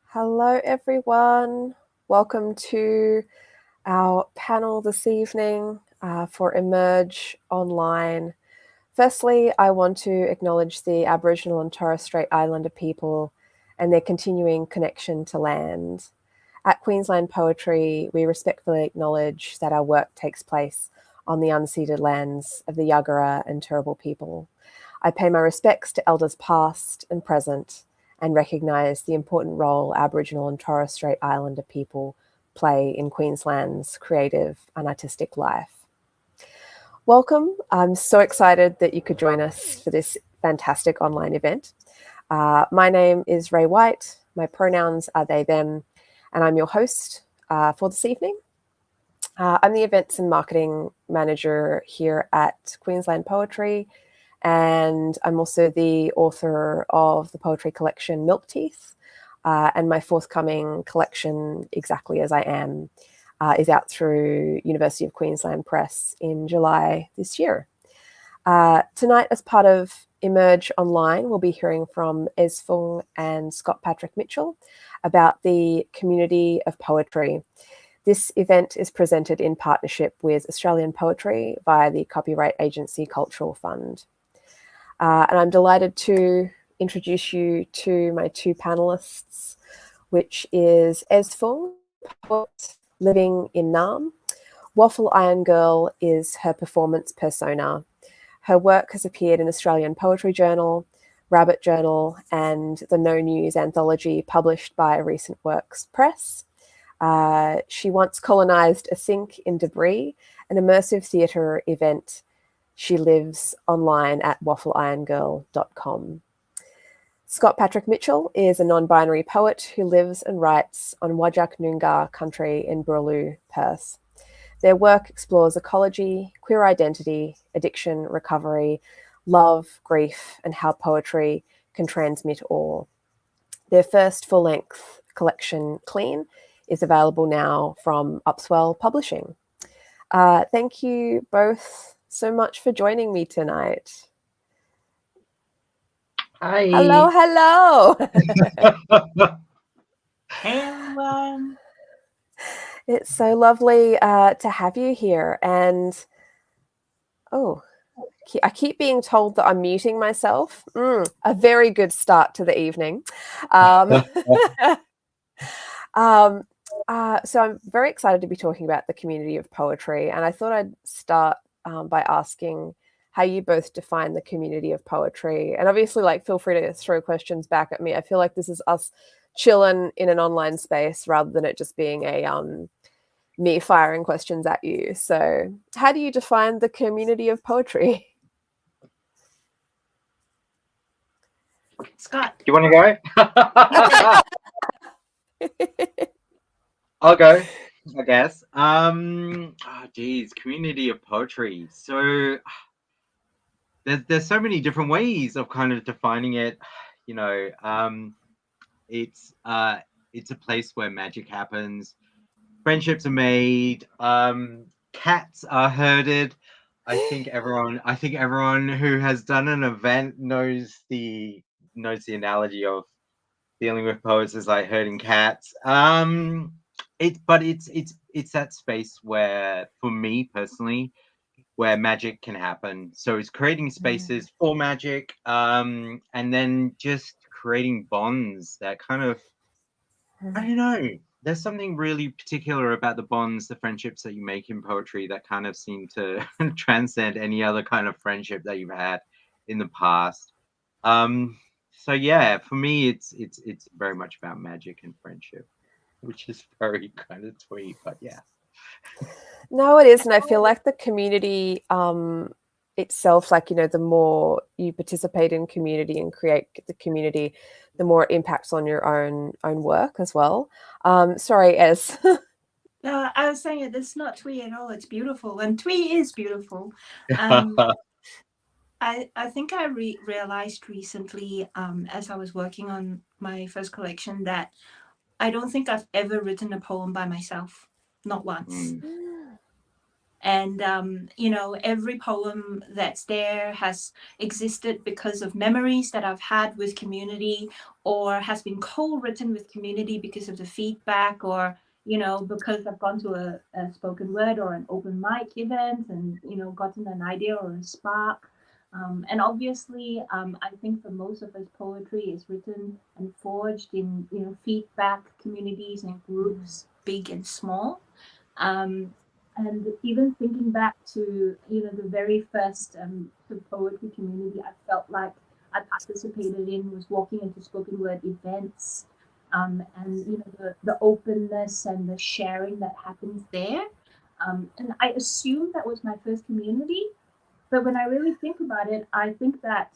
Hello, everyone. Welcome to our panel this evening for Emerge Online. Firstly, I want to acknowledge the Aboriginal and Torres Strait Islander people and their continuing connection to land. At Queensland Poetry, we respectfully acknowledge that our work takes place on the unceded lands of the Yagara and Turrbal people. I pay my respects to elders past and present and recognise the important role Aboriginal and Torres Strait Islander people play in Queensland's creative and artistic life. Welcome. I'm so excited that you could join us for this fantastic online event. My name is Rae White. My pronouns are they, them, and I'm your host for this evening. I'm the events and marketing manager here at Queensland Poetry, and I'm also the author of the poetry collection Milk Teeth, and my forthcoming collection, Exactly As I Am, is out through University of Queensland Press in July this year. Tonight, as part of Emerge Online, we'll be hearing from Foong and Scott Patrick Mitchell about the community of poetry. This event is presented in partnership with Australian Poetry via the copyright agency Cultural Fund. And I'm delighted to introduce you to my two panelists, which is Foong, poet living in Naarm. Waffle Iron Girl is her performance persona. Her work has appeared in Australian Poetry Journal, Rabbit Journal, and the No News anthology published by Recent Works Press. She once colonised a sink in Debris, an immersive theatre event. She lives online at waffleiron.girl.com. Scott Patrick Mitchell is a non-binary poet who lives and writes on Whadjuk Noongar country in Boorloo, Perth. Their work explores ecology, queer identity, addiction, recovery, love, grief, and how poetry can transmit awe. Their first full-length collection, Clean, is available now from Upswell Publishing. Thank you both so much for joining me tonight. Hi. Hello. Hello. It's so lovely to have you here. And I keep being told that I'm muting myself. A very good start to the evening. So I'm very excited to be talking about the community of poetry. And I thought I'd start by asking how you both define the community of poetry. And obviously, feel free to throw questions back at me. I feel like this is us chilling in an online space rather than it just being me firing questions at you. So how do you define the community of poetry? Scott, you want to go? I'll go, I guess. Community of poetry. So there's so many different ways of kind of defining it. It's a place where magic happens. Friendships are made. Cats are herded. I think everyone who has done an event knows the analogy of dealing with poets is like herding cats. It's that space where, for me personally, where magic can happen. So it's creating spaces for magic, and then just creating bonds that kind of, I don't know. There's something really particular about the bonds, the friendships that you make in poetry that kind of seem to transcend any other kind of friendship that you've had in the past. So yeah, for me, it's very much about magic and friendship, which is very kind of twee, but yeah. No, it is, and I feel like the community itself, the more you participate in community and create the community, the more it impacts on your own work as well. Sorry, Ez. I was saying it's not twee at all. It's beautiful, and twee is beautiful. Um, I think I realized recently, as I was working on my first collection, that I don't think I've ever written a poem by myself, not once. Mm. And every poem that's there has existed because of memories that I've had with community, or has been co-written with community because of the feedback, or because I've gone to a spoken word or an open mic event and gotten an idea or a spark. And obviously, I think for most of us, poetry is written and forged in feedback communities and groups, big and small. um, and even thinking back to the very first sort of poetry community I felt like I participated in was walking into spoken word events, and the openness and the sharing that happens there. And I assumed that was my first community, but when I really think about it, I think that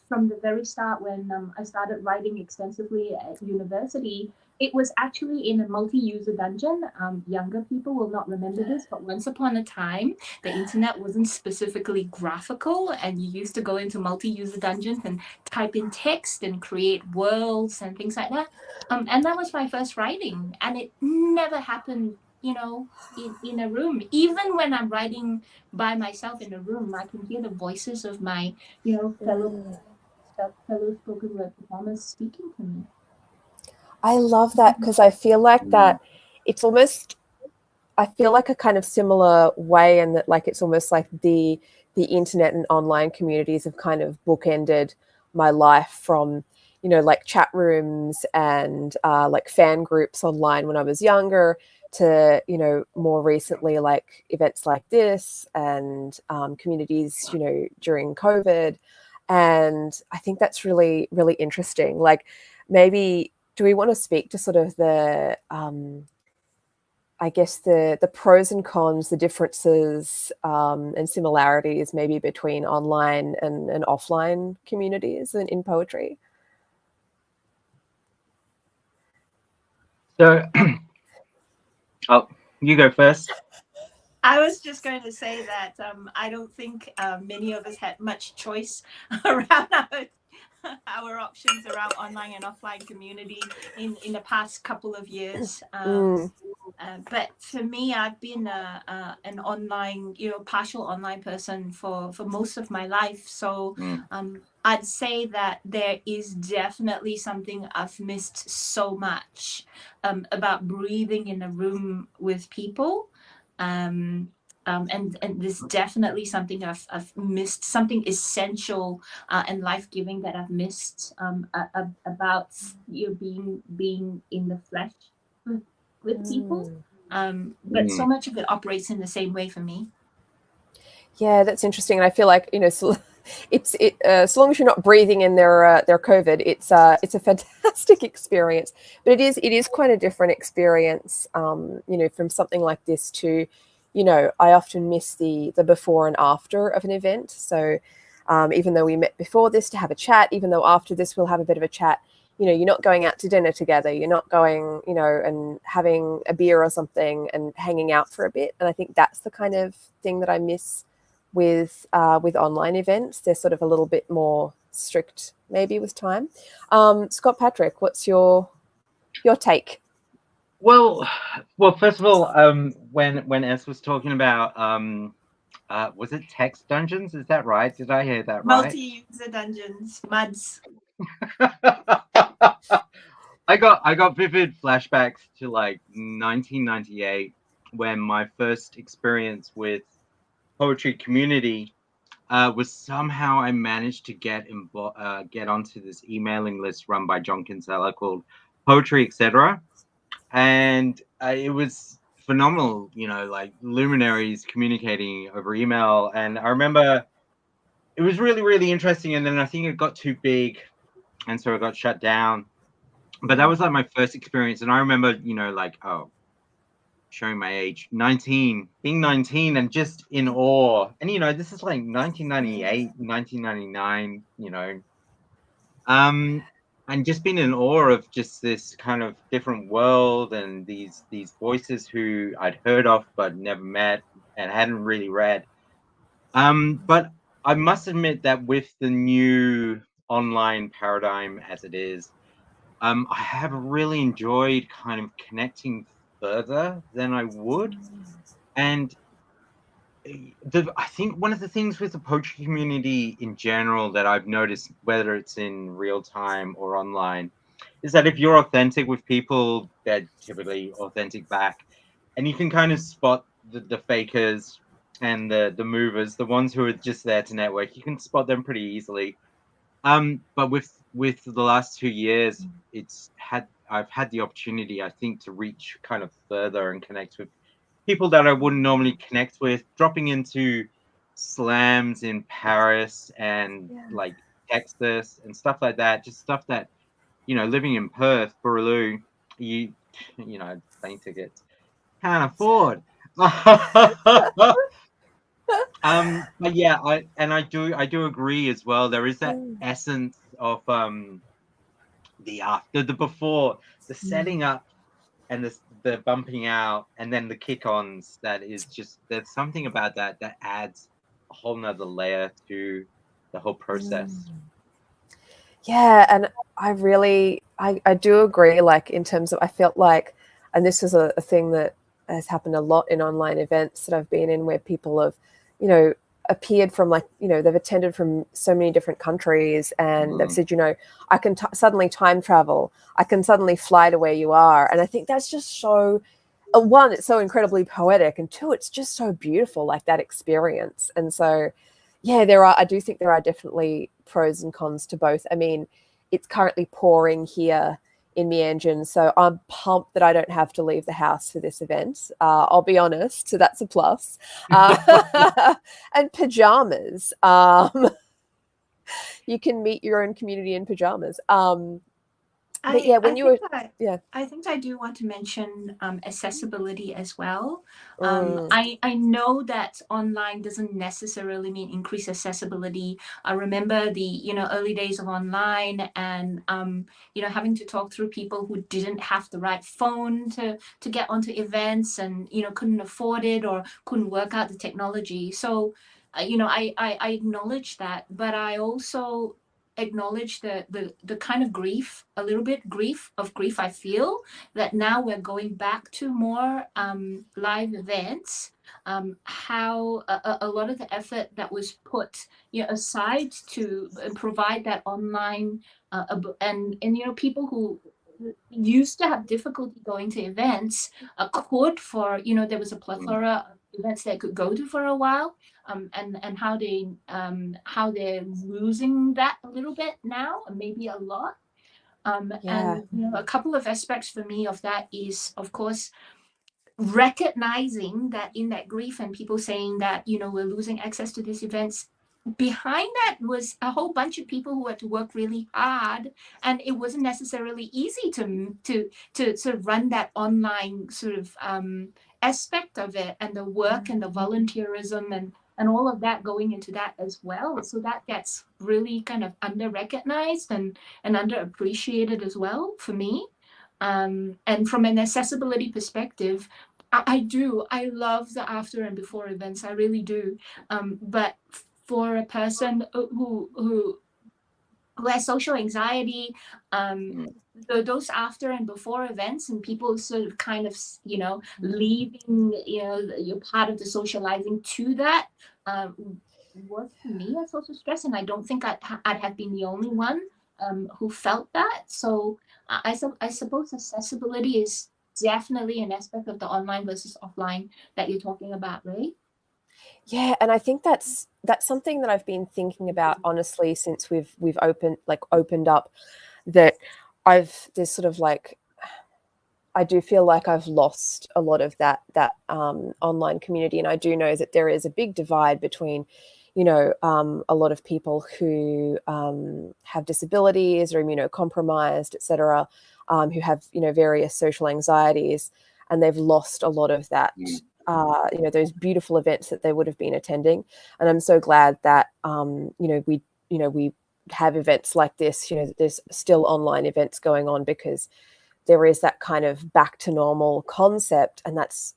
from the very start, when I started writing extensively at university, it was actually in a multi-user dungeon. Younger people will not remember this, but once upon a time, the internet wasn't specifically graphical, and you used to go into multi-user dungeons and type in text and create worlds and things like that. And that was my first writing, and it never happened, in a room. Even when I'm writing by myself in a room, I can hear the voices of my, fellow Mm. spoken word performers speaking to me. I love that because I feel like Mm. that it's almost I feel like a kind of similar way, and that like it's almost like the internet and online communities have kind of bookended my life from like chat rooms and like fan groups online when I was younger to more recently like events like this and communities during COVID. And I think that's really really interesting. Like maybe do we want to speak to sort of the I guess the pros and cons, the differences and similarities maybe between online and offline communities in poetry. So, oh, you go first. I was just going to say that I don't think many of us had much choice around our options around online and offline community in the past couple of years. Mm, But for me, I've been an online, partial online person for most of my life. So Mm. I'd say that there is definitely something I've missed so much about breathing in a room with people. Um, and there's definitely something I've missed, something essential and life giving that I've missed about being in the flesh with people. mm. But so Mm. much of it operates in the same way for me. Yeah, that's interesting. And I feel like so, so long as you're not breathing in their COVID, it's a fantastic experience. But it is quite a different experience, from something like this to, I often miss the before and after of an event. So even though we met before this to have a chat, even though after this we'll have a bit of a chat, you're not going out to dinner together, you're not going, and having a beer or something and hanging out for a bit. And I think that's the kind of thing that I miss with online events. They're sort of a little bit more strict, maybe with time. Scott Patrick, what's your take? Well, well, first of all, when S was talking about was it text dungeons? Is that right? Did I hear that right? Multi-user dungeons, MUDs. I got vivid flashbacks to like 1998 when my first experience with poetry community was somehow I managed to get onto this emailing list run by John Kinsella called Poetry Etc. And it was phenomenal, like luminaries communicating over email. And I remember it was really really interesting. And then I think it got too big, and so it got shut down. But that was like my first experience, and I remember, like, oh, showing my age, 19, being 19 and just in awe. And this is like 1998, 1999. Um and just been in awe of just this kind of different world and these voices who I'd heard of but never met and hadn't really read. But I must admit that with the new online paradigm as it is, I have really enjoyed kind of connecting further than I would. And I think one of the things with the poetry community in general that I've noticed, whether it's in real time or online, is that if you're authentic with people, they're typically authentic back. And you can kind of spot the fakers and the movers, the ones who are just there to network. You can spot them pretty easily. But with the last 2 years, I've had the opportunity, I think, to reach kind of further and connect with people that I wouldn't normally connect with, dropping into slams in Paris and like Texas and stuff like that. Just stuff that, living in Perth, Buraloo, you plane tickets can't afford. But yeah, I do agree as well. There is that essence of the after, the before, the setting up and the bumping out and then the kick-ons. That is just, there's something about that adds a whole nother layer to the whole process. Yeah, and I do agree, like in terms of, I felt like, and this is a thing that has happened a lot in online events that I've been in, where people have, appeared from, like, they've attended from so many different countries, and they've said, I can suddenly time travel, I can suddenly fly to where you are. And I think that's just so, one, it's so incredibly poetic, and two, it's just so beautiful, like that experience. And so, yeah, I do think there are definitely pros and cons to both. I mean, it's currently pouring here in Mianjin, so I'm pumped that I don't have to leave the house for this event. I'll be honest, so that's a plus. And pajamas. You can meet your own community in pajamas. But yeah, I think I do want to mention accessibility as well. Mm. I know that online doesn't necessarily mean increased accessibility. I remember the early days of online, and having to talk through people who didn't have the right phone to get onto events, and couldn't afford it or couldn't work out the technology. So I acknowledge that, but I also acknowledge the kind of grief, a little bit grief I feel that now we're going back to more live events. How a lot of the effort that was put aside to provide that online and people who used to have difficulty going to events could, for there was a plethora of events they could go to for a while, and how they're losing that a little bit now, maybe a lot. And a couple of aspects for me of that is, of course, recognizing that in that grief and people saying that we're losing access to these events, behind that was a whole bunch of people who had to work really hard, and it wasn't necessarily easy to sort of run that online sort of aspect of it, and the work and the volunteerism and all of that going into that as well. So that gets really kind of under recognized and underappreciated as well for me. And from an accessibility perspective, I love the after and before events. I really do. But for a person who has social anxiety, those after and before events and people sort of kind of leaving you're part of the socializing to that, was for me a source of stress, and I don't think I'd have been the only one who felt that. So I suppose accessibility is definitely an aspect of the online versus offline that you're talking about, right? Yeah, and I think that's something that I've been thinking about, honestly, since we've opened up, that there's sort of like, I do feel like I've lost a lot of that online community, and I do know that there is a big divide between, a lot of people who have disabilities or immunocompromised, etc., who have various social anxieties, and they've lost a lot of that. Those beautiful events that they would have been attending. And I'm so glad that we have events like this, there's still online events going on, because there is that kind of back to normal concept, and that's,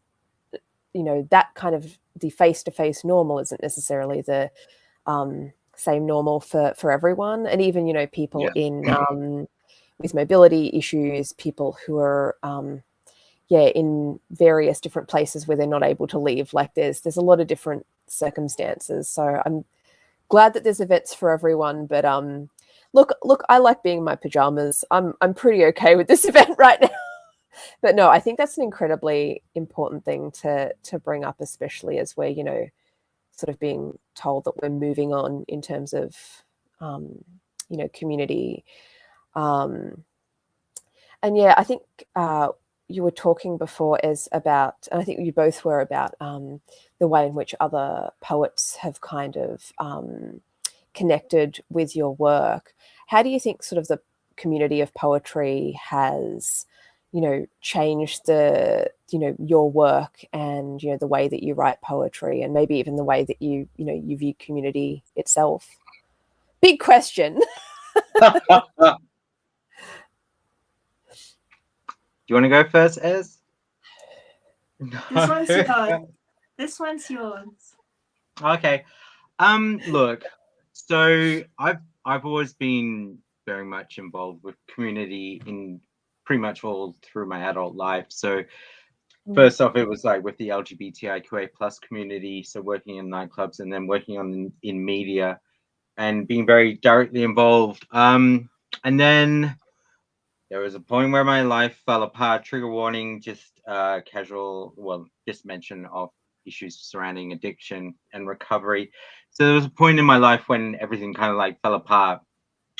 that kind of the face-to-face normal isn't necessarily the same normal for everyone. And even, people in with mobility issues, people who are in various different places where they're not able to leave. Like there's a lot of different circumstances. So I'm glad that there's events for everyone. But look, I like being in my pajamas. I'm pretty okay with this event right now. But no, I think that's an incredibly important thing to bring up, especially as we're, sort of being told that we're moving on in terms of, community. And yeah, I think you were talking before about, and I think you both were, about the way in which other poets have kind of connected with your work. How do you think sort of the community of poetry has, changed your work and, the way that you write poetry, and maybe even the way that you view community itself? Big question. Do you want to go first, Ez? This one's yours. This one's yours. Okay. Look, so I've always been very much involved with community in pretty much all through my adult life. So first off, it was like with the LGBTIQA plus community, so working in nightclubs, and then working in media and being very directly involved. And then there was a point where my life fell apart. Trigger warning, just just mention of issues surrounding addiction and recovery. So there was a point in my life when everything kind of like fell apart,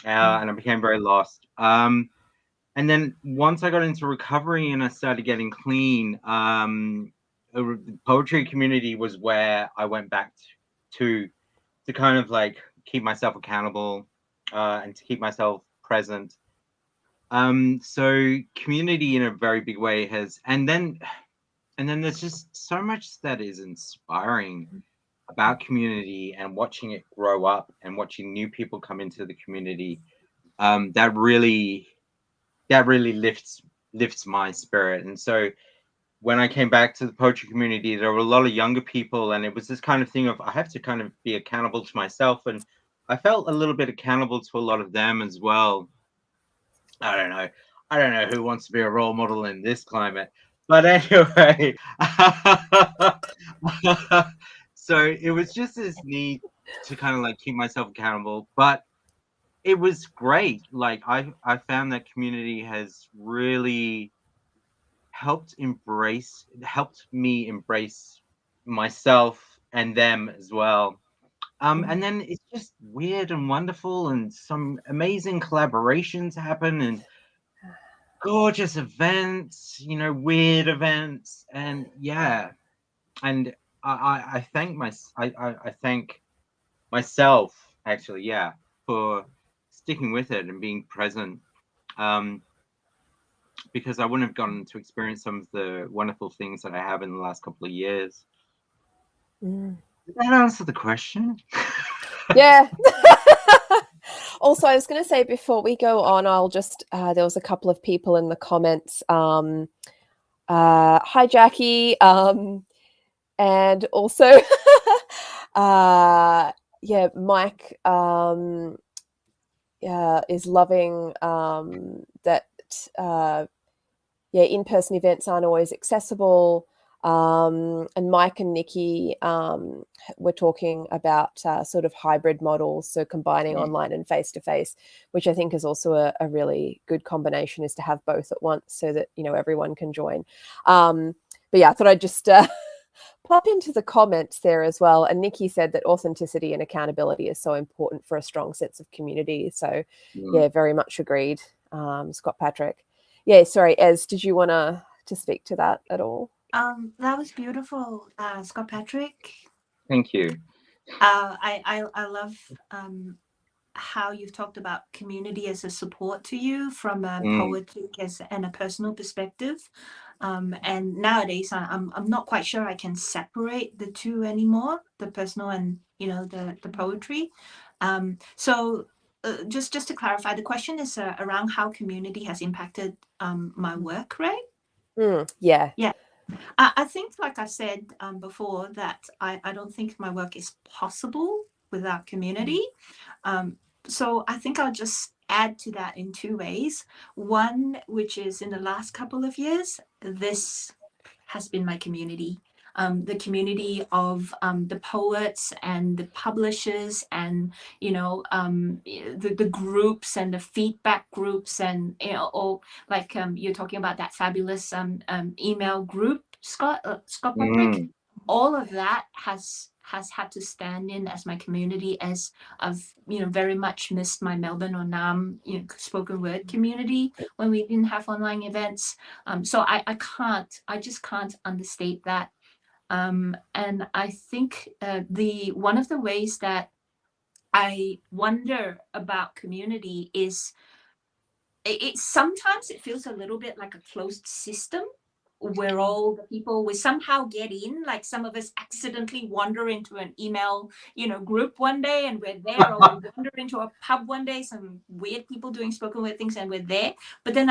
and I became very lost. And then once I got into recovery and I started getting clean, the poetry community was where I went back to kind of like keep myself accountable, and to keep myself present. So community in a very big way has, and then there's just so much that is inspiring about community, and watching it grow up and watching new people come into the community. That really lifts my spirit. And so when I came back to the poetry community, there were a lot of younger people, and it was this kind of thing of I have to kind of be accountable to myself, and I felt a little bit accountable to a lot of them as well. I don't know who wants to be a role model in this climate, but anyway. So it was just this need to kind of like keep myself accountable, but it was great. Like I found that community has really helped me embrace myself and them as well. And then it's just weird and wonderful, and some amazing collaborations happen, and gorgeous events, weird events, and yeah. And I thank myself, actually, yeah, for sticking with it and being present, because I wouldn't have gotten to experience some of the wonderful things that I have in the last couple of years. Did that answer the question? Yeah. Also, I was going to say before we go on, I'll just, there was a couple of people in the comments. Hi, Jackie. And also, yeah, Mike is loving that, in-person events aren't always accessible. And Mike and Nikki were talking about sort of hybrid models, so combining online and face-to-face, which I think is also a really good combination, is to have both at once so that, everyone can join. But yeah, I thought I'd just pop into the comments there as well. And Nikki said that authenticity and accountability is so important for a strong sense of community. So yeah, very much agreed. Scott Patrick. Yeah, sorry, Ez, did you want to speak to that at all? That was beautiful, Scott Patrick. Thank you. I love how you've talked about community as a support to you from a poetic and a personal perspective. And nowadays, I'm not quite sure I can separate the two anymore, the personal and the poetry. So just to clarify, the question is around how community has impacted my work, right? Yeah. Yeah. I think, like I said before, that I don't think my work is possible without community. So I think I'll just add to that in two ways. One, which is in the last couple of years, this has been my community. The community of the poets and the publishers, and the groups and the feedback groups, and all, like you're talking about that fabulous email group, Scott Patrick. All of that has had to stand in as my community, as I've very much missed my Melbourne or Nam spoken word community when we didn't have online events. So I just can't understate that. And I think one of the ways that I wonder about community is sometimes it feels a little bit like a closed system, where all the people we somehow get in, like some of us accidentally wander into an email group one day and we're there, or we wander into a pub one day, some weird people doing spoken word things, and we're there. But then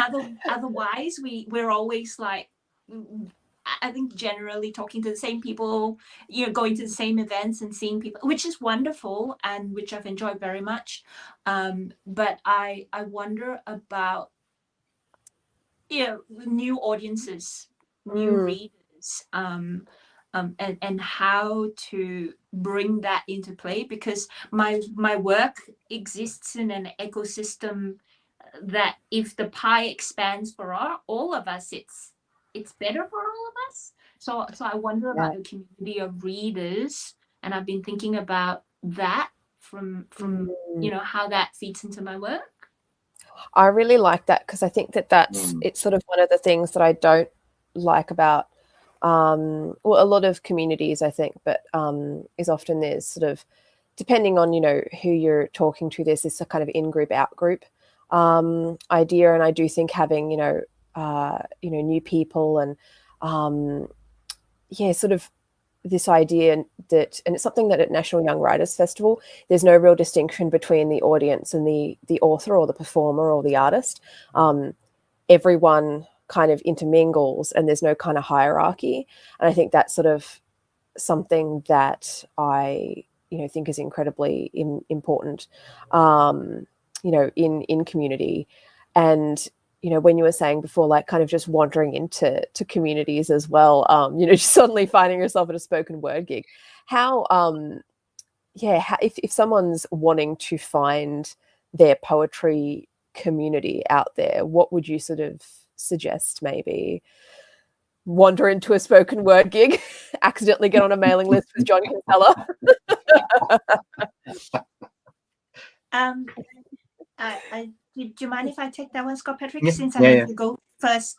otherwise we're always like, I think generally talking to the same people, going to the same events and seeing people, which is wonderful and which I've enjoyed very much. But I wonder about new audiences, new readers, and how to bring that into play, because my work exists in an ecosystem that, if the pie expands for all of us, it's better for all of us. So I wonder about the community of readers, and I've been thinking about that from how that feeds into my work. I really like that, because I think that's it's sort of one of the things that I don't like about well, a lot of communities, I think, but is often there's sort of, depending on who you're talking to, there's this kind of in-group out-group idea. And I do think having new people and sort of this idea that, and it's something that at National Young Writers Festival, there's no real distinction between the audience and the author or the performer or the artist. Everyone kind of intermingles, and there's no kind of hierarchy. And I think that's sort of something that I think is incredibly important in community. And when you were saying before, like kind of just wandering into communities as well, just suddenly finding yourself at a spoken word gig. How if someone's wanting to find their poetry community out there, what would you sort of suggest? Maybe wander into a spoken word gig, accidentally get on a mailing list with John Kinsella. Do you mind if I take that one, Scott Patrick? Yeah, Since I need to go first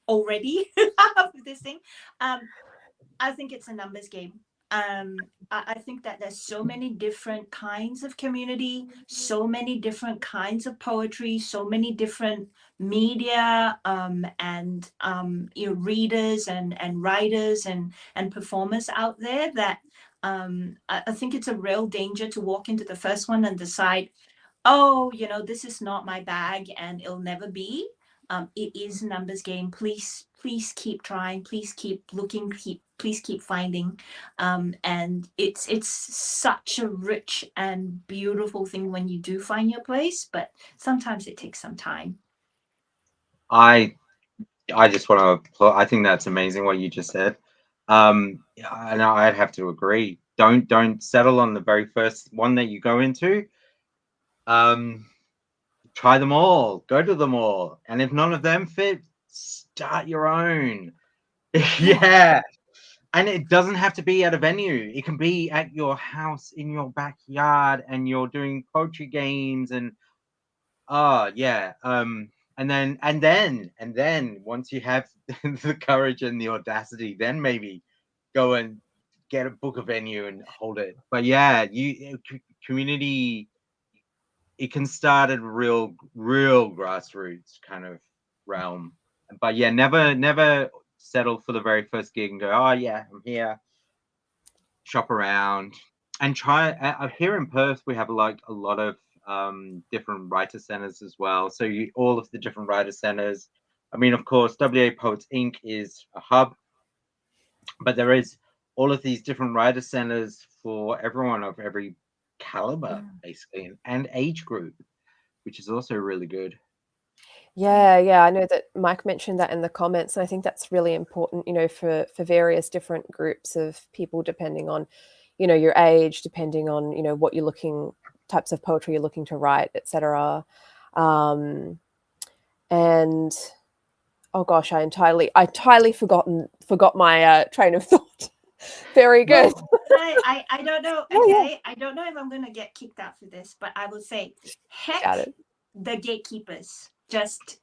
already with this thing. I think it's a numbers game. I think that there's so many different kinds of community, so many different kinds of poetry, so many different media, and readers and writers and performers out there, that I think it's a real danger to walk into the first one and decide, oh, this is not my bag and it'll never be. It is a numbers game. Please keep trying. Please keep looking. Please keep finding. And it's such a rich and beautiful thing when you do find your place, but sometimes it takes some time. I just want to applaud. I think that's amazing what you just said. And I'd have to agree. Don't settle on the very first one that you go into. Try them all, go to them all, and if none of them fit, start your own. Yeah. And it doesn't have to be at a venue. It can be at your house, in your backyard, and you're doing poetry games and and then once you have the courage and the audacity, then maybe go and get a book a venue and hold it. But yeah, community, it can start at real grassroots kind of realm. But yeah, never settle for the very first gig and go, oh yeah, I'm here. Shop around and try. Here in Perth, we have like a lot of different writer centers as well. So all of the different writer centers. I mean, of course, WA Poets Inc. is a hub, but there is all of these different writer centers for everyone of every caliber, basically, and age group, which is also really good. Yeah, I know that Mike mentioned that in the comments, and I think that's really important, for various different groups of people, depending on, your age, depending on, what you're types of poetry you're looking to write, etc. And oh gosh, I entirely forgot my train of thought. Very good. Well, I don't know. Okay, I don't know if I'm gonna get kicked out for this, but I will say, heck, the gatekeepers. Just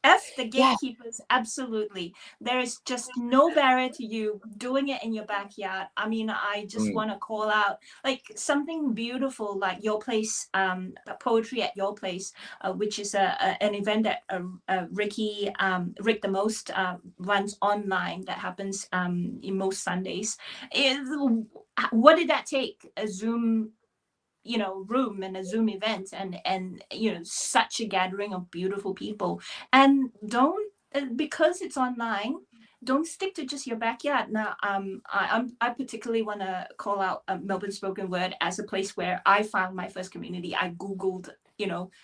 F the gatekeepers, absolutely. There is just no barrier to you doing it in your backyard. I mean, I just want to call out like something beautiful, like your place, poetry at your place, which is an event that Rick the Most runs online that happens in most Sundays. What did that take? A Zoom room and a Zoom event and such a gathering of beautiful people. And don't because it's online, don't stick to just your backyard. Now I particularly want to call out Melbourne Spoken Word as a place where I found my first community. I googled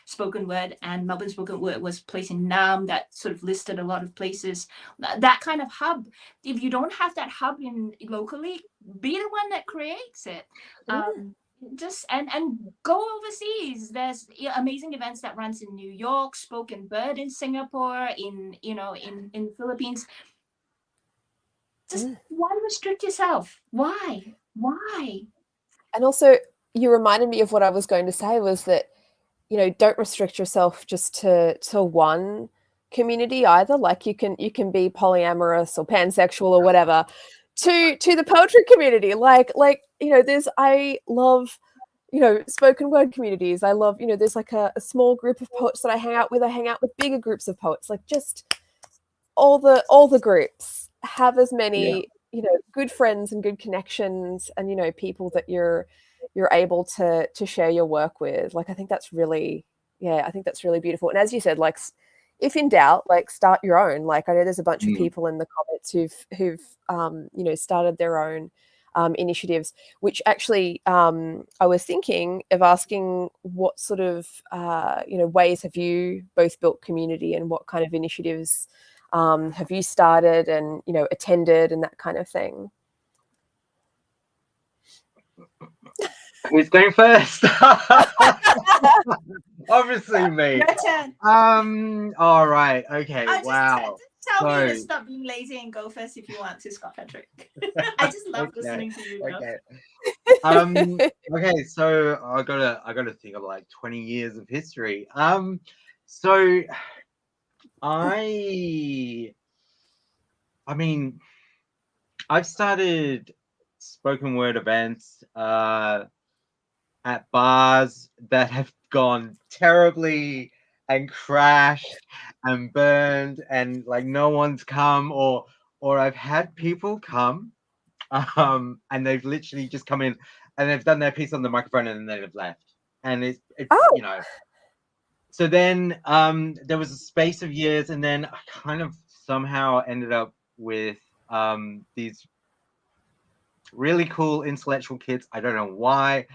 spoken word, and Melbourne Spoken Word was a place in Nam that sort of listed a lot of places, that kind of hub. If you don't have that hub in locally, be the one that creates it. Just and go overseas. There's amazing events that runs in New York, Spoken Bird in Singapore, in Philippines. Just why restrict yourself? Why? And also, you reminded me of what I was going to say, was that don't restrict yourself just to one community either. Like you can be polyamorous or pansexual or whatever to the poetry community. Like I love spoken word communities. I love there's like a small group of poets that I hang out with. I hang out with bigger groups of poets. Like just all the groups have as many good friends and good connections, and people that you're able to share your work with. Like I think that's really beautiful. And as you said, like if in doubt, like start your own. Like I know there's a bunch of people in the comments who've started their own initiatives, which actually I was thinking of asking what sort of ways have you both built community, and what kind of initiatives have you started and attended and that kind of thing. Who's going first? Obviously me. Your turn. All right. Okay. Wow. Tell me to stop being lazy and go first if you want to, Scott Patrick. I just love listening to you. Okay. So I gotta think of like 20 years of history. So I mean, I've started spoken word events at bars that have gone terribly and crashed and burned, and like no one's come, or I've had people come and they've literally just come in and they've done their piece on the microphone and then they've left. And it's so then there was a space of years, and then I kind of somehow ended up with these really cool intellectual kids. I don't know why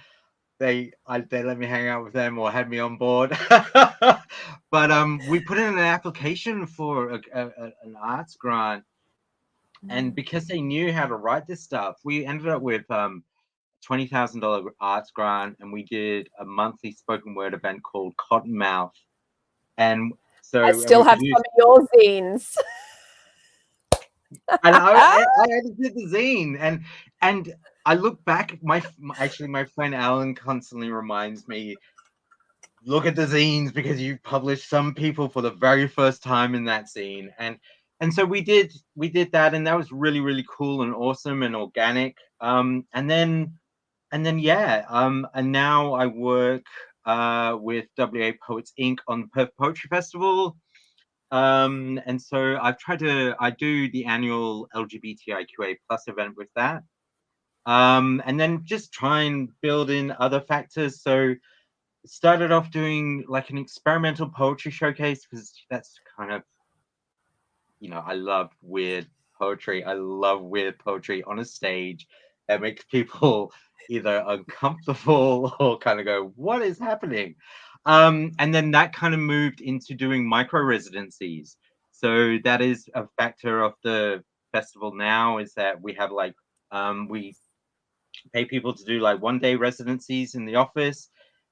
they let me hang out with them or had me on board. But we put in an application for an arts grant, and because they knew how to write this stuff, we ended up with $20,000 arts grant, and we did a monthly spoken word event called Cottonmouth. And so I still have some of your zines. And I did the zine, and I look back. My friend Alan constantly reminds me, look at the zines, because you published some people for the very first time in that zine. And so we did that, and that was really, really cool and awesome and organic. And then and now I work with WA Poets Inc. on the Perth Poetry Festival. And so I do the annual LGBTIQA plus event with that. And then just try and build in other factors. So started off doing like an experimental poetry showcase, because that's kind of, I love weird poetry. I love weird poetry on a stage that makes people either uncomfortable or kind of go, what is happening? And then that kind of moved into doing micro residencies. So that is a factor of the festival now, is that we have like, we pay people to do like 1-day residencies in the office,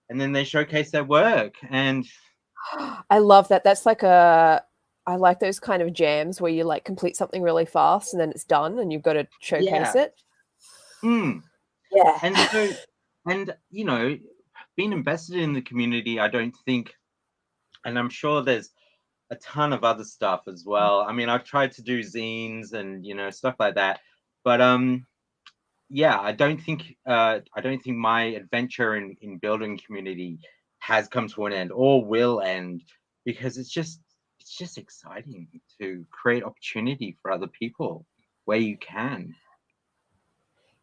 and then they showcase their work. And I love that. I like those kind of jams where you like complete something really fast and then it's done and you've got to showcase yeah. it. Yeah. And so, and being invested in the community, I don't think, and I'm sure there's a ton of other stuff as well. I mean, I've tried to do zines and stuff like that, but yeah, I don't think my adventure in building community has come to an end or will end, because it's just exciting to create opportunity for other people where you can.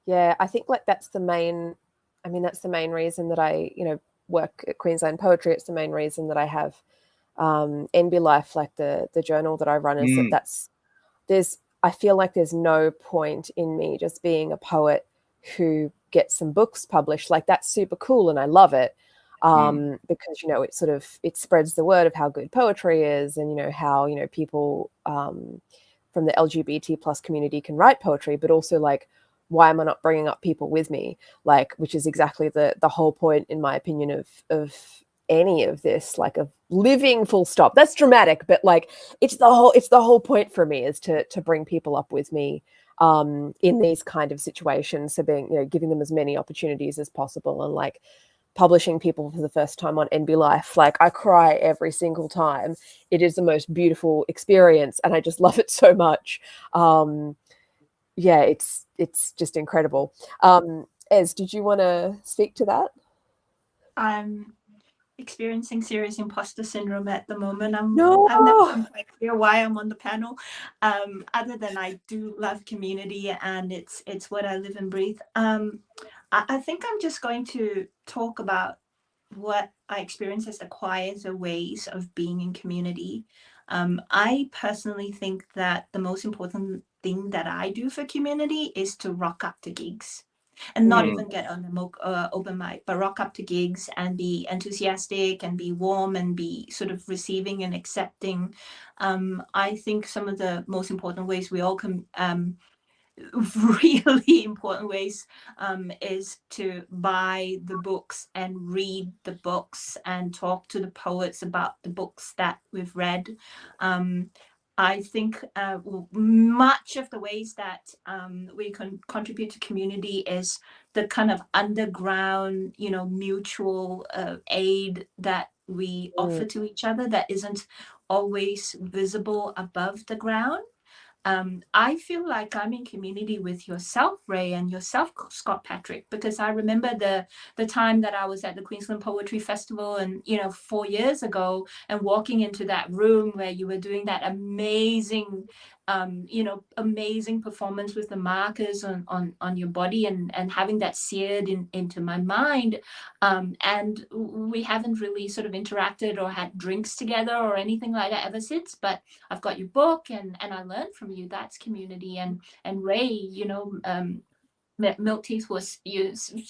Yeah, I think like that's the main reason that I, work at Queensland Poetry. It's the main reason that I have NB Life, like the journal that I run, is I feel like there's no point in me just being a poet who gets some books published. Like that's super cool and I love it. Because it spreads the word of how good poetry is, and how people from the LGBT plus community can write poetry, but also like, why am I not bringing up people with me? Like, which is exactly the whole point, in my opinion, of any of this, like of living, full stop. That's dramatic, but like it's the whole point for me, is to bring people up with me in these kind of situations. So being, giving them as many opportunities as possible, and like publishing people for the first time on NB Life. Like I cry every single time. It is the most beautiful experience and I just love it so much. Yeah, it's just incredible. Ez, did you want to speak to that? I'm experiencing serious imposter syndrome at the moment. I'm No. never been quite clear why I'm on the panel, other than I do love community and it's what I live and breathe. I think I'm just going to talk about what I experience as the quieter ways of being in community. I personally think that the most important thing that I do for community is to rock up to gigs. And not even get on the open mic, but rock up to gigs and be enthusiastic and be warm and be sort of receiving and accepting. I think some of the most important ways we all can, really important ways, is to buy the books and read the books and talk to the poets about the books that we've read. I think much of the ways that we can contribute to community is the kind of underground, mutual aid that we offer to each other that isn't always visible above the ground. I feel like I'm in community with yourself, Rae, and yourself, Scott Patrick, because I remember the time that I was at the Queensland Poetry Festival, and 4 years ago, and walking into that room where you were doing that amazing, amazing performance with the markers on your body, and having that seared into my mind. And we haven't really sort of interacted or had drinks together or anything like that ever since. But I've got your book, and I learned from you. That's community. And Rae, Milk Teeth was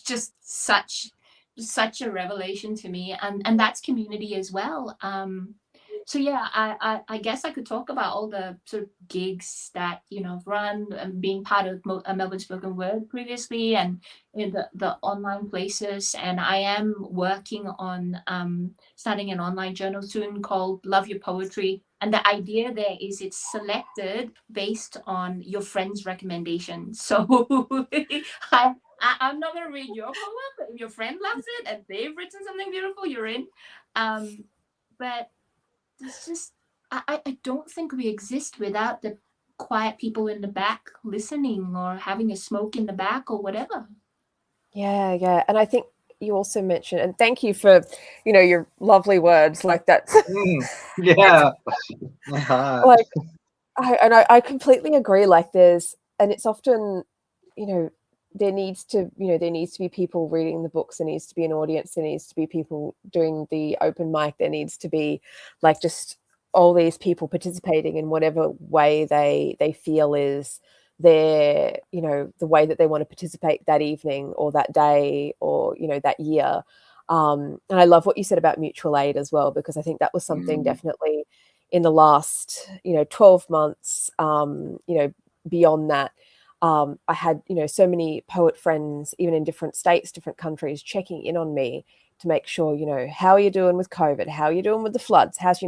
just such a revelation to me, and that's community as well. So yeah, I guess I could talk about all the sort of gigs that I've run, and being part of Melbourne Spoken Word previously, and in the online places. And I am working on starting an online journal soon called Love Your Poetry. And the idea there is it's selected based on your friend's recommendations. So I'm not going to read your poem, but if your friend loves it and they've written something beautiful, you're in. But it's just, I don't think we exist without the quiet people in the back listening, or having a smoke in the back, or whatever. Yeah. And I think you also mentioned, and thank you for, your lovely words like that. Yeah. Like, I completely agree. Like and it's often, there needs to be people reading the books, there needs to be an audience, there needs to be people doing the open mic, there needs to be like just all these people participating in whatever way they feel is their, the way that they want to participate that evening or that day or, that year. And I love what you said about mutual aid as well, because I think that was something definitely in the last, 12 months, beyond that. I had, so many poet friends, even in different states, different countries, checking in on me to make sure, how are you doing with COVID? How are you doing with the floods? How's,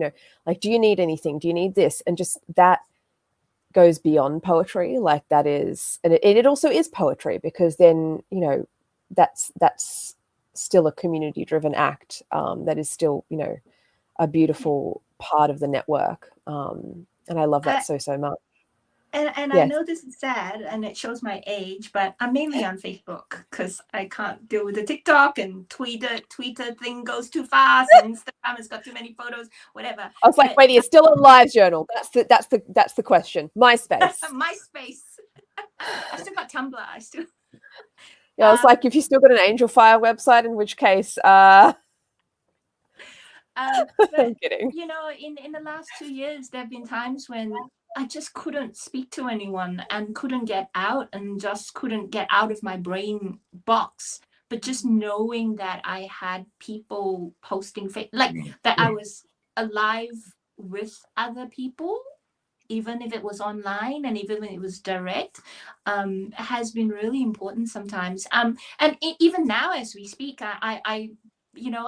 like, do you need anything? Do you need this? And just that goes beyond poetry. Like that is, and it also is poetry, because then, that's still a community driven act, that is still, a beautiful part of the network. And I love that so much. And I know this is sad and it shows my age, but I'm mainly on Facebook because I can't deal with the TikTok and Twitter thing goes too fast, and Instagram has got too many photos, whatever. I was like, wait, you're still on LiveJournal. That's the question. MySpace. MySpace. I still got Tumblr. Yeah, I was like, if you still got an Angel Fire website, in which case, I'm kidding. In the last 2 years, there have been times when I just couldn't speak to anyone and couldn't get out and just couldn't get out of my brain box. But just knowing that I had people posting, that I was alive with other people, even if it was online and even when it was direct, has been really important sometimes. And even now as we speak, I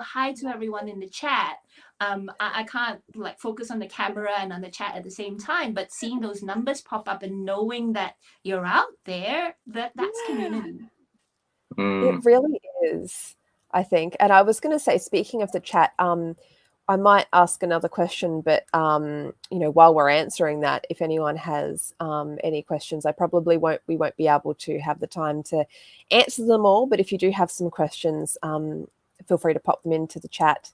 hi to everyone in the chat. I can't like focus on the camera and on the chat at the same time, but seeing those numbers pop up and knowing that you're out there, that's community. It really is, I think. And I was going to say, speaking of the chat, I might ask another question, but while we're answering that, if anyone has any questions, we won't be able to have the time to answer them all. But if you do have some questions, feel free to pop them into the chat.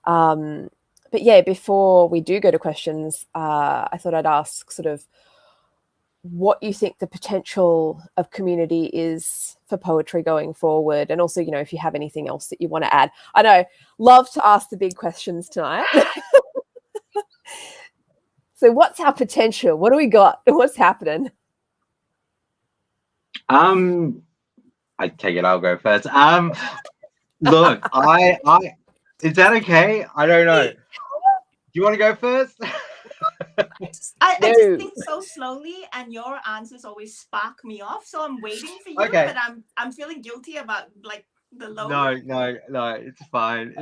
But yeah, before we do go to questions, I thought I'd ask sort of what you think the potential of community is for poetry going forward, and also, if you have anything else that you want to add. I know, love to ask the big questions tonight. So what's our potential? What do we got? What's happening? I take it I'll go first. Look, I is that okay? I don't know. Do you want to go first? I just think so slowly, and your answers always spark me off. So I'm waiting for you, okay. But I'm feeling guilty about like the low. No, it's fine.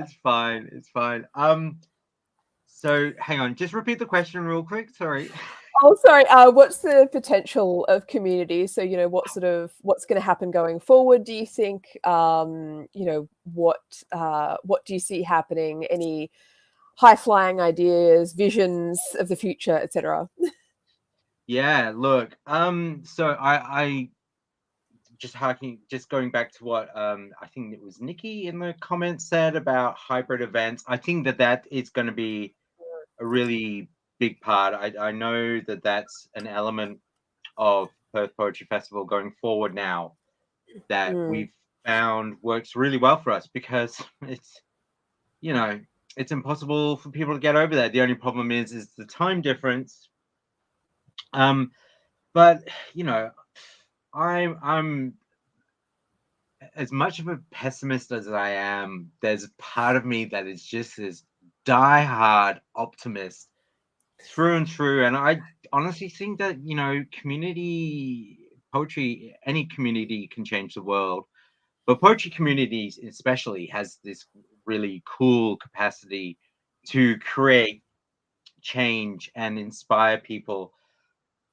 So hang on, just repeat the question real quick. Sorry. Oh, sorry. What's the potential of community? So, what's going to happen going forward? Do you think? What do you see happening? Any high-flying ideas, visions of the future, etc.? Yeah. Look. So I just going back to what I think it was Nikki in the comments said about hybrid events. I think that is going to be a really big part. I know that that's an element of Perth Poetry Festival going forward now that we've found works really well for us, because it's it's impossible for people to get over that. The only problem is the time difference. But I'm as much of a pessimist as I am, there's a part of me that is just this die-hard optimist through and through. And I honestly think that, community poetry, any community can change the world. But poetry communities especially has this really cool capacity to create change and inspire people.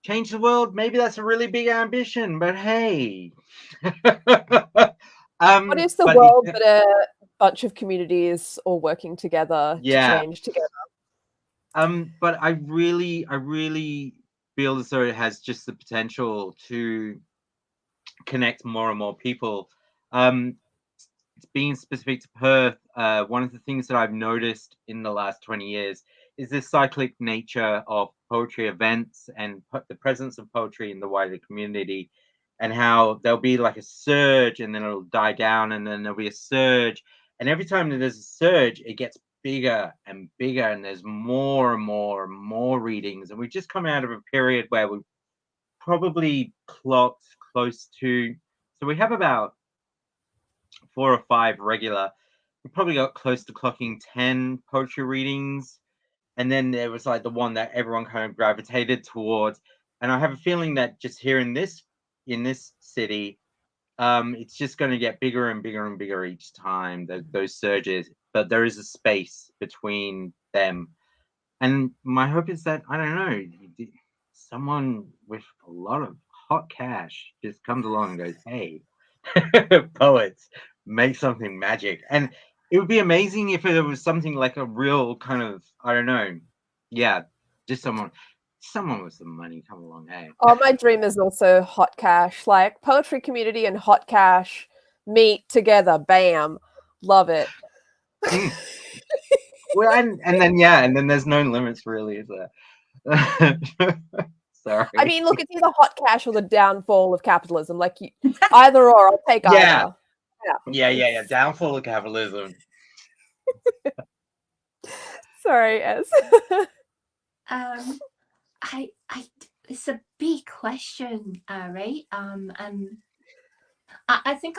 Change the world, maybe that's a really big ambition, but hey. What is the world but a bunch of communities all working together to change together? But I really feel as though it has just the potential to connect more and more people. Being specific to Perth, one of the things that I've noticed in the last 20 years is this cyclic nature of poetry events and the presence of poetry in the wider community. and how there'll be like a surge and then it'll die down and then there'll be a surge. And every time that there's a surge, it gets bigger and bigger and there's more and more and more readings. And we've just come out of a period where we probably clocked close to, so we have about 4 or 5 regular. We probably got close to clocking 10 poetry readings. And then there was like the one that everyone kind of gravitated towards. And I have a feeling that just here in this city, it's just going to get bigger and bigger and bigger each time, those surges. But there is a space between them. And my hope is that, I don't know, someone with a lot of hot cash just comes along and goes, hey, poets, make something magic. And it would be amazing if it was something like a real kind of, I don't know, yeah, just someone with some money come along. Hey. Oh, my dream is also hot cash. Like poetry community and hot cash meet together. Bam. Love it. Well, and then there's no limits really, is there? Sorry. I mean, look, it's either hot cash or the downfall of capitalism. Like either or, I'll take either. Yeah. Downfall of capitalism. Sorry, Ez. It's a big question, right? And I think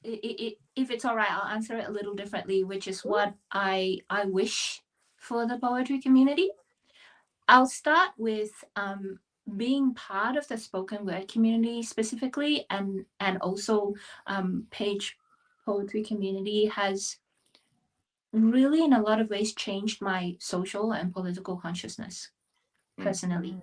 if it's all right, I'll answer it a little differently, which is what I wish for the poetry community. I'll start with being part of the spoken word community specifically, and also page poetry community has really in a lot of ways changed my social and political consciousness personally.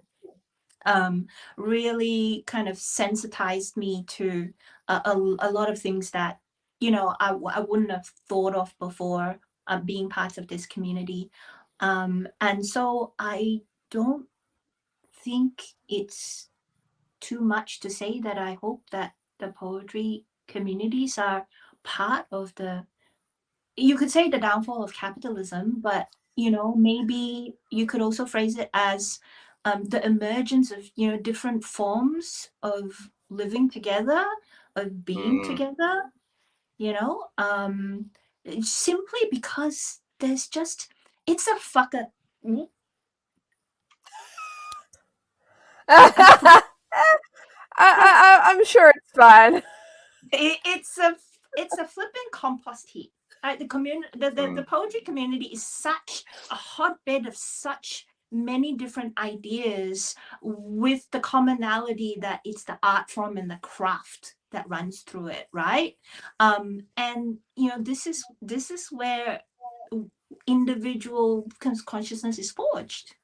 Really kind of sensitized me to a lot of things that, you know, I wouldn't have thought of before being part of this community. And so I don't think it's too much to say that I hope that the poetry communities are part of the, you could say, the downfall of capitalism, but, you know, maybe you could also phrase it as the emergence of, you know, different forms of living together, of being together, you know, simply because there's just, it's a fucker. I'm sure it's fine. It's a flipping compost heap. The poetry community is such a hotbed of such many different ideas, with the commonality that it's the art form and the craft that runs through it, right? And you know, this is where individual consciousness is forged.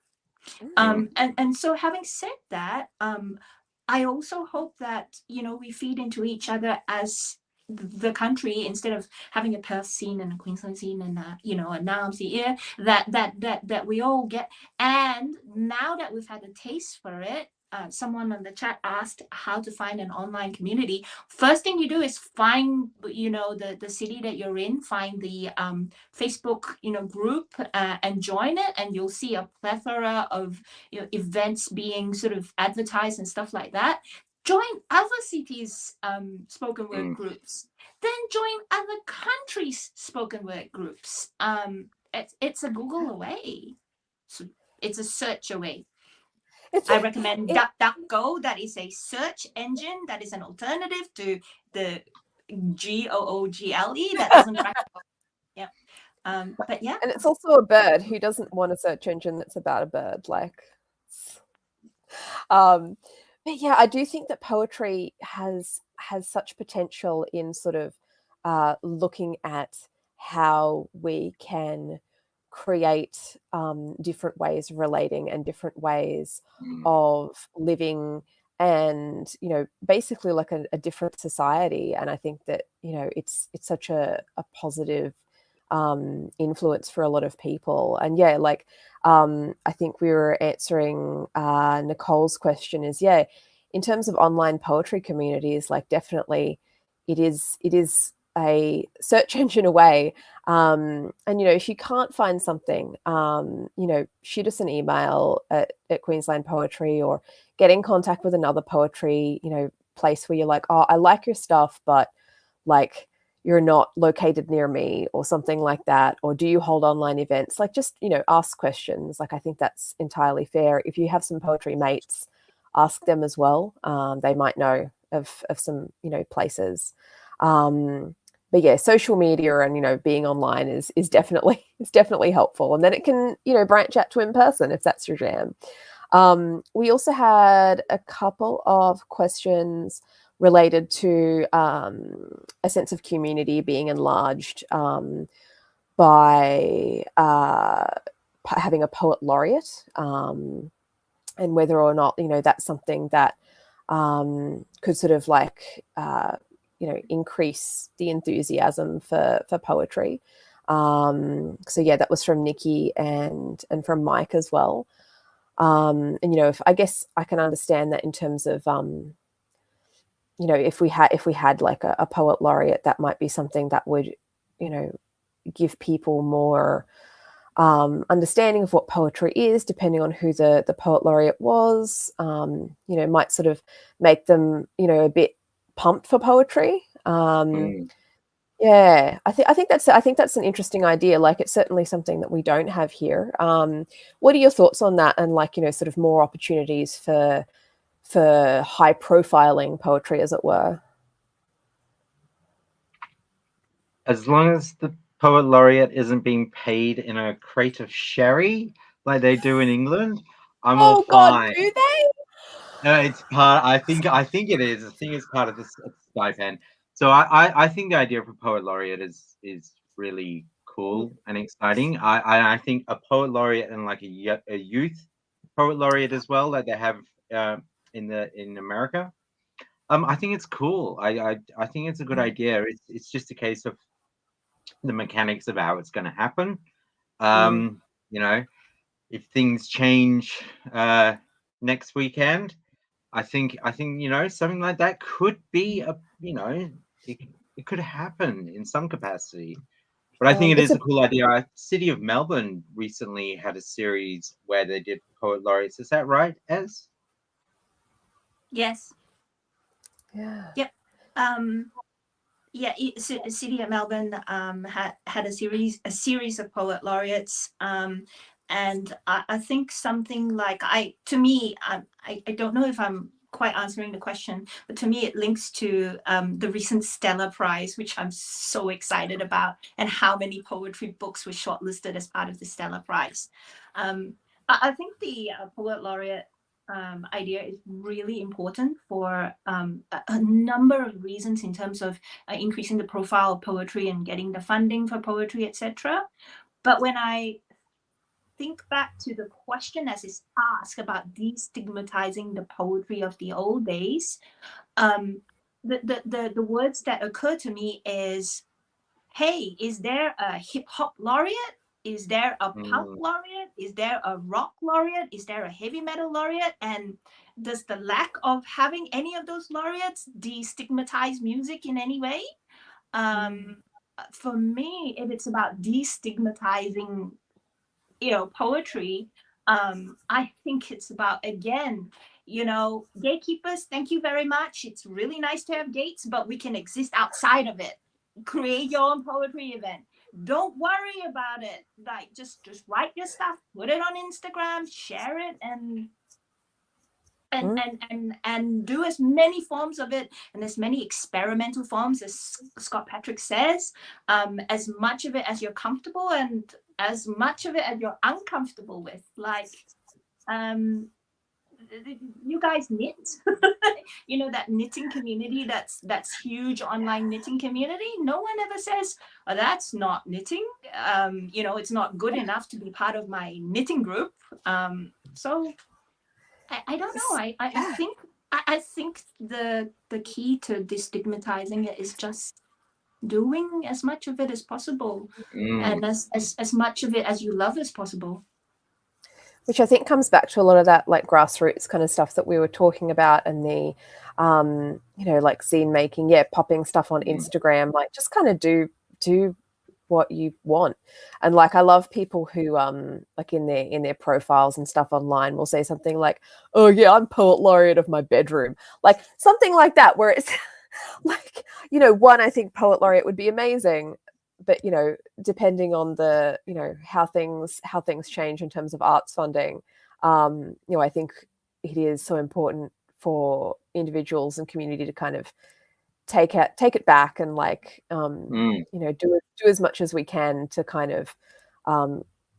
And so having said that, I also hope that, you know, we feed into each other as the country, instead of having a Perth scene and a Queensland scene and you know, a Naarm scene, yeah, that we all get. And now that we've had a taste for it, someone on the chat asked how to find an online community. First thing you do is find, you know, the city that you're in, find the Facebook, you know, group, and join it, and you'll see a plethora of, you know, events being sort of advertised and stuff like that. Join other cities' spoken word groups, then join other countries' spoken word groups. It's a Google away, so it's a search away. I recommend DuckDuckGo. That is a search engine that is an alternative to the Google that doesn't track. Yeah. But yeah. And it's also a bird. Who doesn't want a search engine that's about a bird? Like, but yeah, I do think that poetry has such potential in sort of looking at how we can create different ways of relating and different ways of living, and, you know, basically like a different society. And I think that, you know, it's such a positive influence for a lot of people. And yeah, like I think we were answering Nicole's question is, yeah, in terms of online poetry communities, like definitely it is a search engine away. And, you know, if you can't find something, you know, shoot us an email at Queensland Poetry, or get in contact with another poetry, you know, place where you're like, oh, I like your stuff, but like you're not located near me or something like that, or do you hold online events? Like, just, you know, ask questions. Like, I think that's entirely fair. If you have some poetry mates, ask them as well. They might know of some, you know, places. But yeah, social media and, you know, being online is definitely helpful. And then it can, you know, branch out to in person if that's your jam. We also had a couple of questions related to a sense of community being enlarged by having a poet laureate, and whether or not, you know, that's something that could sort of like you know, increase the enthusiasm for poetry. So yeah, that was from Nikki and from Mike as well. And you know, I guess I can understand that in terms of you know, if we had like a poet laureate, that might be something that would, you know, give people more understanding of what poetry is, depending on who the poet laureate was. You know, might sort of make them, you know, a bit pumped for poetry. Yeah, I think that's an interesting idea. Like, it's certainly something that we don't have here. What are your thoughts on that? And like, you know, sort of more opportunities for high profiling poetry, as it were. As long as the poet laureate isn't being paid in a crate of sherry like they do in England, I'm all God, fine. do they? No, it's part. I think it is. I think it's part of the stipend. So I think the idea of a poet laureate is really cool and exciting. I think a poet laureate and like a youth poet laureate as well, that they have in America. I think it's cool. I think it's a good idea. It's just a case of the mechanics of how it's going to happen. You know, if things change next weekend, I think you know, something like that could be a, you know, it could happen in some capacity. But I think it It's is a cool idea. City of Melbourne recently had a series where they did poet laureates. Is that right, Ez? Yes. Yeah. Yep. Yeah, City of Melbourne had a series of poet laureates, and I think something like I don't know if I'm quite answering the question, but to me it links to the recent Stella Prize, which I'm so excited about, and how many poetry books were shortlisted as part of the Stella Prize. I think the poet laureate idea is really important for a number of reasons, in terms of increasing the profile of poetry and getting the funding for poetry, etc. But when I think back to the question as it's asked about destigmatizing the poetry of the old days, the words that occur to me is, hey, is there a hip hop laureate? Is there a punk laureate? Is there a rock laureate? Is there a heavy metal laureate? And does the lack of having any of those laureates destigmatize music in any way? For me, if it's about destigmatizing, you know, poetry, I think it's about, again, you know, gatekeepers, thank you very much. It's really nice to have gates, but we can exist outside of it. Create your own poetry event. Don't worry about it. Like, just write your stuff, put it on Instagram, share it, and do as many forms of it, and as many experimental forms as Scott Patrick says, as much of it as you're comfortable, and as much of it as you're uncomfortable with. Like, you guys knit. You know, that knitting community, that's huge online knitting community. No one ever says, oh, that's not knitting. You know, it's not good enough to be part of my knitting group. So I don't know. I think the key to destigmatizing it is just doing as much of it as possible, and as much of it as you love as possible. Which I think comes back to a lot of that like grassroots kind of stuff that we were talking about, and the you know, like zine making, popping stuff on Instagram, like just kind of do what you want. And like, I love people who like in their profiles and stuff online will say something like, oh yeah, I'm poet laureate of my bedroom, like something like that, where it's like, you know, one, I think poet laureate would be amazing, but you know, depending on the, you know, how things change in terms of arts funding, you know, I think it is so important for individuals and community to kind of take it back and like you know, do as much as we can to kind of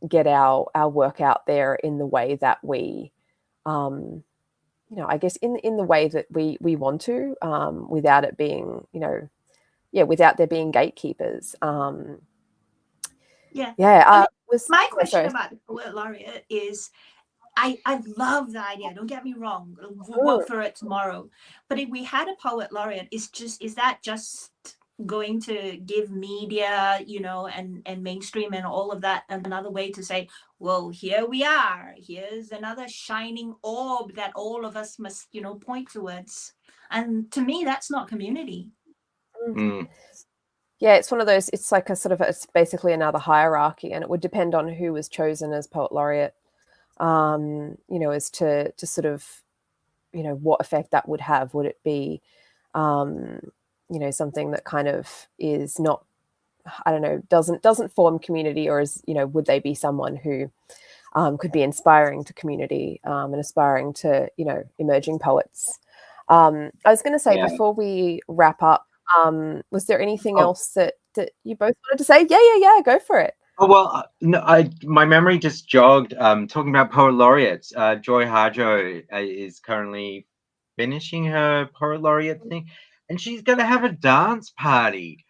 get our work out there in the way that we you know, I guess in the way that we want to, without it being, you know, without there being gatekeepers. Yeah. My Oh, question sorry. about the poet laureate is, I love the idea. Don't get me wrong. We'll work for it tomorrow. But if we had a poet laureate, is that just going to give media, you know, and mainstream and all of that another way to say, well, here we are. Here's another shining orb that all of us must, you know, point towards. And to me, that's not community. Yeah, it's one of those, it's like a sort of, it's basically another hierarchy, and it would depend on who was chosen as poet laureate, you know, as to sort of, you know, what effect that would have. Would it be, you know, something that kind of is not, I don't know, doesn't form community, or is, you know, would they be someone who could be inspiring to community, and aspiring to, you know, emerging poets. I was going to say, before we wrap up, was there anything else that you both wanted to say? Yeah, go for it. Oh, well, no, my memory just jogged. Talking about poet laureates, Joy Harjo is currently finishing her poet laureate thing, and she's gonna have a dance party.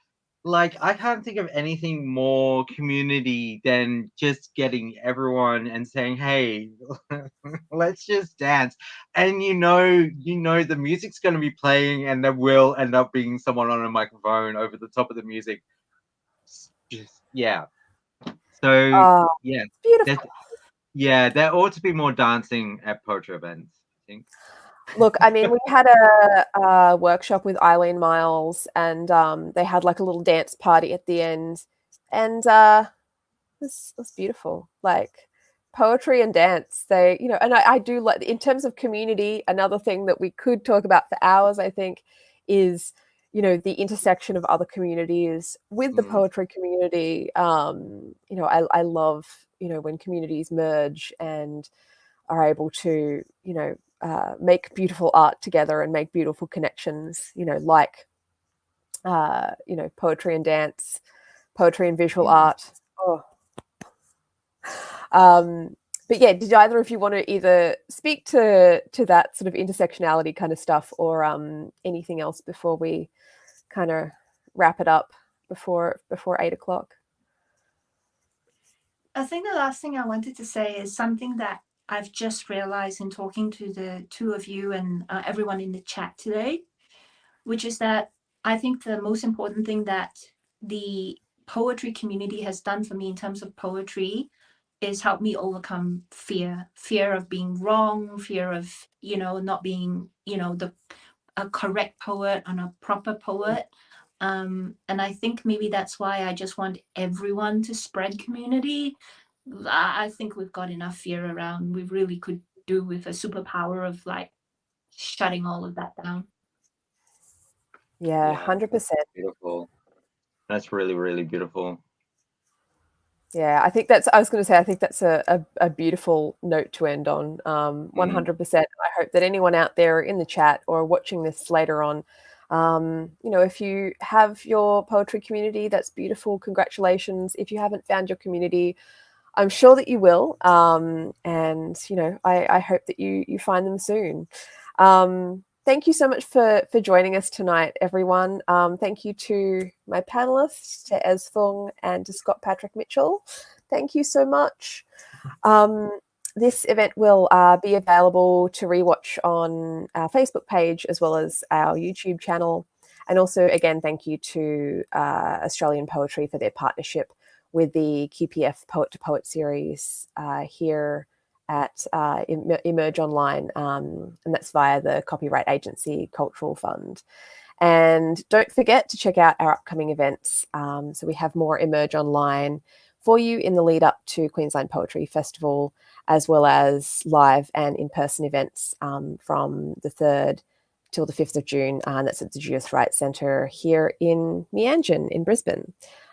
Like, I can't think of anything more community than just getting everyone and saying, "Hey, let's just dance." And you know, the music's gonna be playing, and there will end up being someone on a microphone over the top of the music. Just So yeah, beautiful. there ought to be more dancing at poetry events, I think. Look, I mean, we had a workshop with Eileen Miles, and they had like a little dance party at the end, and it was beautiful. Like, poetry and dance, they, you know, and I do like, in terms of community, another thing that we could talk about for hours, I think, is, you know, the intersection of other communities with the poetry community. You know, I love, you know, when communities merge and are able to, you know, make beautiful art together and make beautiful connections, you know, like, you know, poetry and dance, poetry and visual art. Oh. But yeah, did either of you want to either speak to that sort of intersectionality kind of stuff, or anything else before we kind of wrap it up before 8 o'clock? I think the last thing I wanted to say is something that I've just realized in talking to the two of you and everyone in the chat today, which is that I think the most important thing that the poetry community has done for me in terms of poetry is help me overcome fear of being wrong, fear of, you know, not being, you know, a correct poet and a proper poet. And I think maybe that's why I just want everyone to spread community. I think we've got enough fear around. We really could do with a superpower of like shutting all of that down. Yeah, 100%. Beautiful. That's really, really beautiful. Yeah, I think that's, I was going to say, I think that's a beautiful note to end on. 100%. I hope that anyone out there in the chat or watching this later on, you know, if you have your poetry community, that's beautiful. Congratulations. If you haven't found your community, I'm sure that you will. And, you know, I hope that you find them soon. Thank you so much for joining us tonight, everyone. Thank you to my panelists, to Ez Foong and to Scott Patrick Mitchell. Thank you so much. This event will be available to rewatch on our Facebook page as well as our YouTube channel. And also, again, thank you to Australian Poetry for their partnership with the QPF Poet to Poet series here at Emerge Online, and that's via the Copyright Agency Cultural Fund. And don't forget to check out our upcoming events. So we have more Emerge Online for you in the lead up to Queensland Poetry Festival, as well as live and in-person events from the 3rd till the 5th of June. And that's at the Judith Wright Centre here in Meanjin in Brisbane.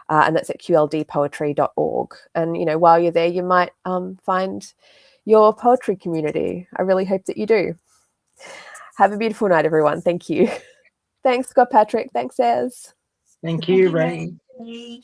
And that's at qldpoetry.org. And, you know, while you're there, you might find your poetry community. I really hope that you do. Have a beautiful night, everyone. Thank you. Thanks, Scott Patrick. Thanks, Ez. Thank you, Rae. Rae.